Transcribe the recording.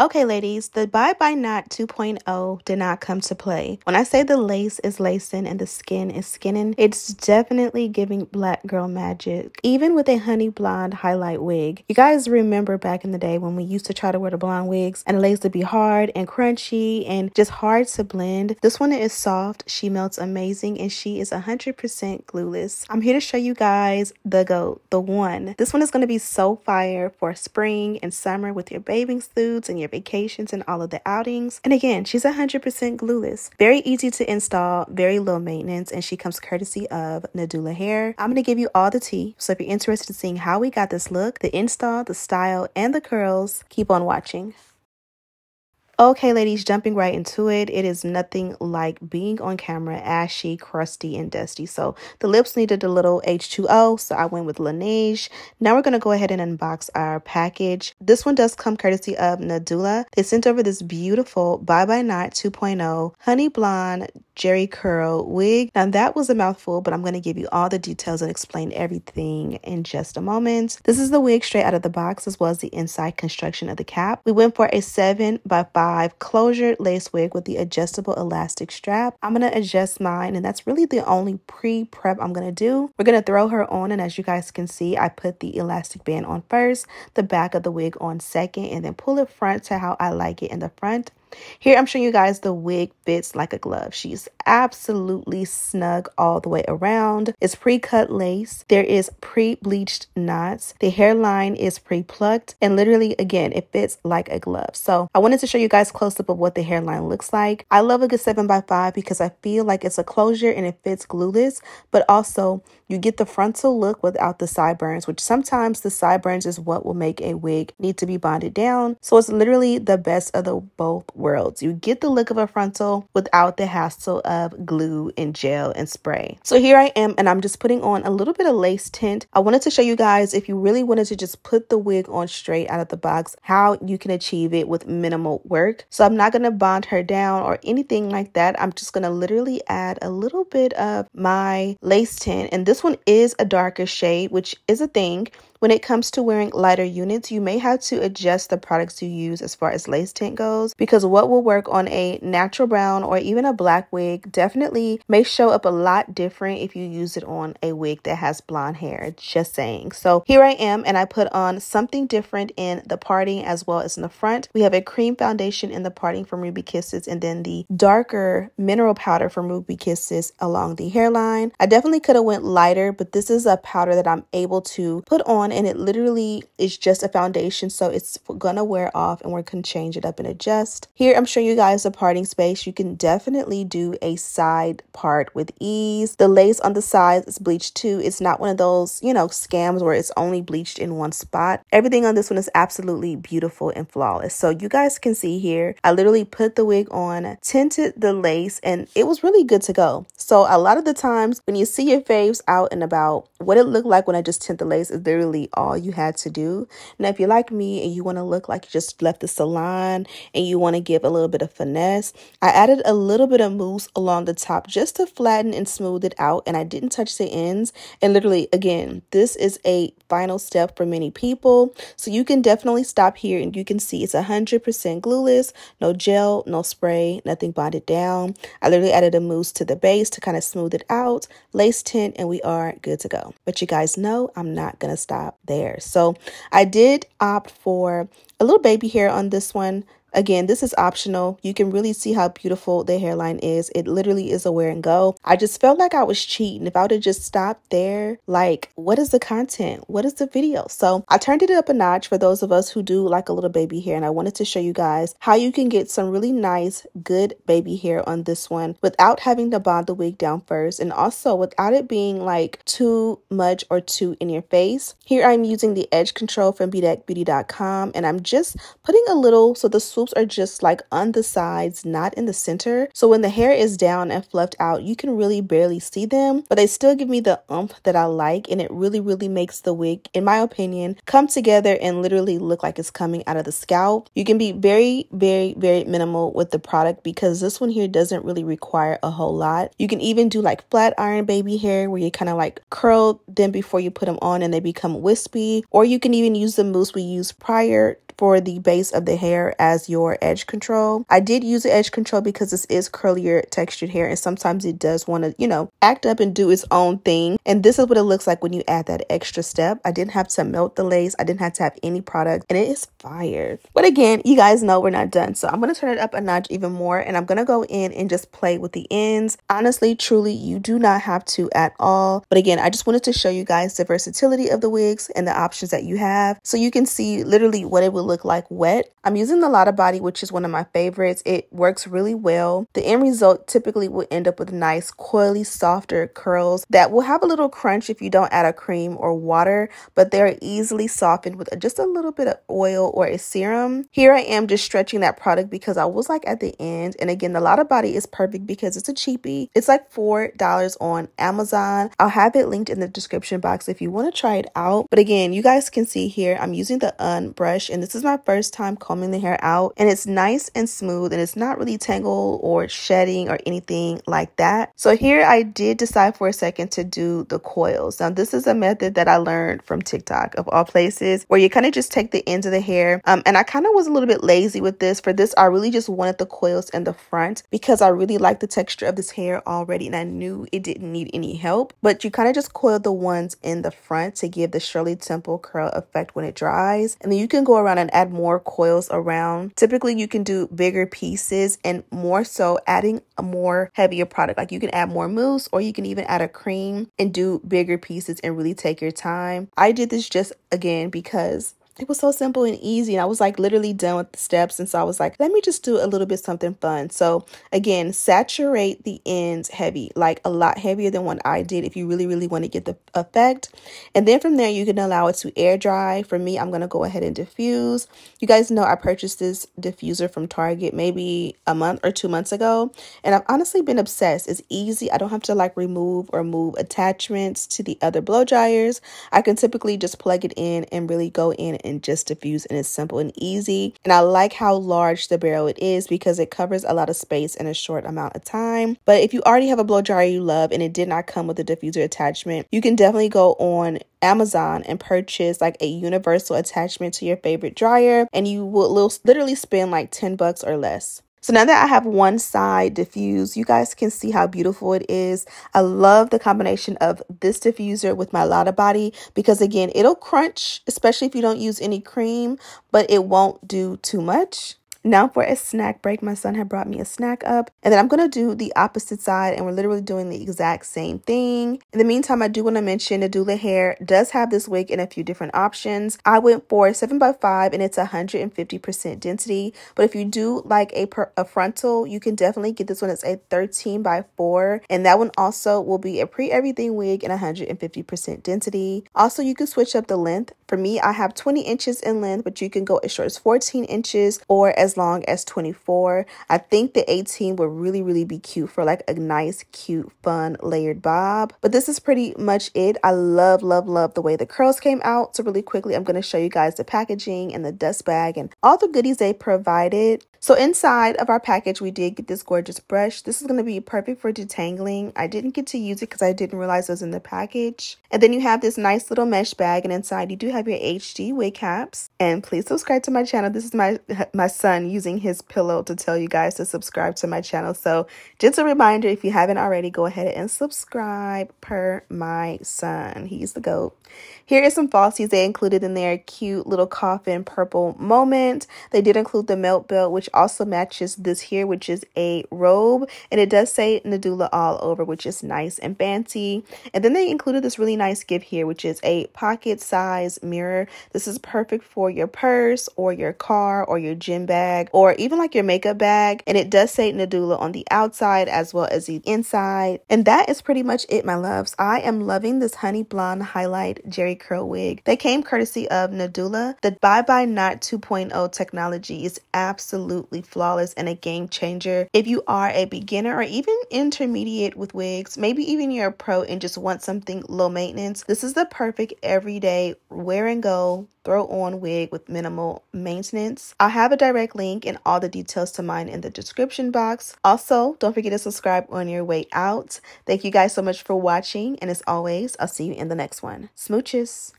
Okay, ladies, the Bye Bye Knot 2.0 did not come to play. When I say the lace is lacing and the skin is skinning, it's definitely giving black girl magic, even with a honey blonde highlight wig. You guys remember back in the day when we used to try to wear the blonde wigs and the lace would be hard and crunchy and just hard to blend. This one is soft, she melts amazing, and she is 100% glueless. I'm here to show you guys the GOAT, the one. This one is going to be so fire for spring and summer with your bathing suits and your vacations and all of the outings. And again, she's 100% glueless. Very easy to install, very low maintenance, and she comes courtesy of NadulaHair. I'm going to give you all the tea, so if you're interested in seeing how we got this look, the install, the style, and the curls, keep on watching. Okay, ladies, jumping right into it. It is nothing like being on camera ashy, crusty, and dusty. So the lips needed a little H2O, so I went with Laneige. Now we're going to go ahead and unbox our package. This one does come courtesy of Nadula. They sent over this beautiful Bye Bye Knot 2.0 honey blonde jerry curl wig. Now that was a mouthful, but I'm going to give you all the details and explain everything in just a moment. This is the wig straight out of the box, as well as the inside construction of the cap. We went for a 7x5 closure lace wig with the adjustable elastic strap. I'm going to adjust mine, and that's really the only pre-prep I'm going to do. We're going to throw her on, and as you guys can see, I put the elastic band on first, the back of the wig on second, and then pull it front to how I like it in the front. Here I'm showing you guys the wig fits like a glove. She's absolutely snug all the way around. It's pre-cut lace. There is pre-bleached knots. The hairline is pre-plucked, and literally, again, it fits like a glove. So I wanted to show you guys close up of what the hairline looks like. I love a good 7x5 because I feel like it's a closure and it fits glueless, but also you get the frontal look without the sideburns, which sometimes the sideburns is what will make a wig need to be bonded down. So it's literally the best of the both worlds. You get the look of a frontal without the hassle of glue and gel and spray. So here I am, and I'm just putting on a little bit of lace tint. I wanted to show you guys, if you really wanted to just put the wig on straight out of the box, how you can achieve it with minimal work. So I'm not going to bond her down or anything like that. I'm just going to literally add a little bit of my lace tint, and this one is a darker shade, which is a thing. When it comes to wearing lighter units, you may have to adjust the products you use as far as lace tint goes, because what will work on a natural brown or even a black wig definitely may show up a lot different if you use it on a wig that has blonde hair. Just saying. So here I am, and I put on something different in the parting as well as in the front. We have a cream foundation in the parting from Ruby Kisses, and then the darker mineral powder from Ruby Kisses along the hairline. I definitely could have went lighter, but this is a powder that I'm able to put on, and it literally is just a foundation, so it's gonna wear off, and we're gonna change it up and adjust. Here I'm showing you guys the parting space. You can definitely do a side part with ease. The lace on the sides is bleached too. It's not one of those, you know, scams where it's only bleached in one spot. Everything on this one is absolutely beautiful and flawless. So you guys can see here, I literally put the wig on, tinted the lace, and it was really good to go. So a lot of the times when you see your faves out and about, what it looked like when I just tint the lace is literally all you had to do. Now, if you're like me and you want to look like you just left the salon and you want to give a little bit of finesse, I added a little bit of mousse along the top just to flatten and smooth it out, and I didn't touch the ends. And literally, again, this is a final step for many people, so you can definitely stop here and you can see it's 100% glueless, no gel, no spray, nothing bonded down. I literally added a mousse to the base to kind of smooth it out, lace tint, and we are good to go. But you guys know I'm not gonna stop there. So I did opt for a little baby hair on this one. Again, this is optional. You can really see how beautiful the hairline is. It literally is a wear and go. I just felt like I was cheating. If I would have just stopped there, like, what is the content? What is the video? So I turned it up a notch for those of us who do like a little baby hair. And I wanted to show you guys how you can get some really nice, good baby hair on this one without having to bond the wig down first. And also without it being like too much or too in your face. Here I'm using the edge control from BedeckBeauty.com. And I'm just putting a little, so the swoops are just like on the sides, not in the center. So when the hair is down and fluffed out, you can really barely see them, but they still give me the oomph that I like, and it really makes the wig, in my opinion, come together and literally look like it's coming out of the scalp. You can be very minimal with the product because this one here doesn't really require a whole lot. You can even do like flat iron baby hair where you kind of like curl them before you put them on and they become wispy, or you can even use the mousse we used prior for the base of the hair as your edge control. I did use the edge control because this is curlier textured hair and sometimes it does want to, you know, act up and do its own thing. And this is what it looks like when you add that extra step. I didn't have to melt the lace. I didn't have to have any product and it is fire. But again, you guys know we're not done. So I'm going to turn it up a notch even more and I'm going to go in and just play with the ends. Honestly, truly, you do not have to at all. But again, I just wanted to show you guys the versatility of the wigs and the options that you have so you can see literally what it would look like wet. I'm using the Lotta Body, which is one of my favorites. It works really well. The end result typically will end up with nice, coily, softer curls that will have a little crunch if you don't add a cream or water, but they're easily softened with just a little bit of oil or a serum. Here I am just stretching that product because I was like at the end. And again, the Lotta Body is perfect because it's a cheapie. It's like $4 on Amazon. I'll have it linked in the description box if you want to try it out. But again, you guys can see here, I'm using the brush and this is my first time combing the hair out and it's nice and smooth and it's not really tangled or shedding or anything like that. So here I did decide for a second to do the coils. Now this is a method that I learned from TikTok of all places where you kind of just take the ends of the hair and I kind of was a little bit lazy with this. For this, I really just wanted the coils in the front because I really like the texture of this hair already and I knew it didn't need any help. But you kind of just coil the ones in the front to give the Shirley Temple curl effect when it dries. And then you can go around and add more coils around. Typically, you can do bigger pieces and more so adding a more heavier product. Like you can add more mousse or you can even add a cream and do bigger pieces and really take your time. I did this just again because it was so simple and easy and I was like literally done with the steps, and so I was like, let me just do a little bit something fun. So again, saturate the ends heavy, like a lot heavier than what I did if you really want to get the effect. And then from there you can allow it to air dry. For me, I'm going to go ahead and diffuse. You guys know I purchased this diffuser from Target maybe a month or 2 months ago and I've honestly been obsessed. It's easy. I don't have to like remove or move attachments to the other blow dryers. I can typically just plug it in and really go in and just diffuse, and it's simple and easy. And I like how large the barrel it is because it covers a lot of space in a short amount of time. But if you already have a blow dryer you love and it did not come with a diffuser attachment, you can definitely go on Amazon and purchase like a universal attachment to your favorite dryer and you will literally spend like 10 bucks or less. So now that I have one side diffused, you guys can see how beautiful it is. I love the combination of this diffuser with my Lotta Body because again, it'll crunch, especially if you don't use any cream, but it won't do too much. Now for a snack break, my son had brought me a snack up and then I'm going to do the opposite side and we're literally doing the exact same thing. In the meantime, I do want to mention NadulaHair does have this wig in a few different options. I went for 7x5 and it's 150% density. But if you do like a frontal, you can definitely get this one. It's a 13x4 and that one also will be a pre-everything wig and 150% density. Also, you can switch up the length. For me, I have 20 inches in length, but you can go as short as 14 inches or as long as 24. I think the 18 would really be cute for like a nice, cute, fun layered bob. But this is pretty much it. I love the way the curls came out. So really quickly, I'm going to show you guys the packaging and the dust bag and all the goodies they provided. So inside of our package, we did get this gorgeous brush. This is going to be perfect for detangling. I didn't get to use it because I didn't realize it was in the package. And then you have this nice little mesh bag, and inside you do have your HD wig caps. And please subscribe to my channel. This is my son using his pillow to tell you guys to subscribe to my channel. So just a reminder, if you haven't already, go ahead and subscribe per my son. He's the GOAT. Here is some falsies they included in their cute little coffin purple moment. They did include the melt belt, which also matches this here, which is a robe. And it does say Nadula all over, which is nice and fancy. And then they included this really nice gift here, which is a pocket size mirror. This is perfect for your purse or your car or your gym bag or even like your makeup bag. And it does say Nadula on the outside as well as the inside. And that is pretty much it, my loves. I am loving this honey blonde highlight Jerry curl wig. They came courtesy of Nadula. The Bye Bye Knot 2.0 technology is absolutely flawless and a game changer. If you are a beginner or even intermediate with wigs, maybe even you're a pro and just want something low maintenance, this is the perfect everyday wear and go throw on wig with minimal maintenance. I'll have a direct link and all the details to mine in the description box. Also, don't forget to subscribe on your way out. Thank you guys so much for watching, and as always, I'll see you in the next one. Smooches.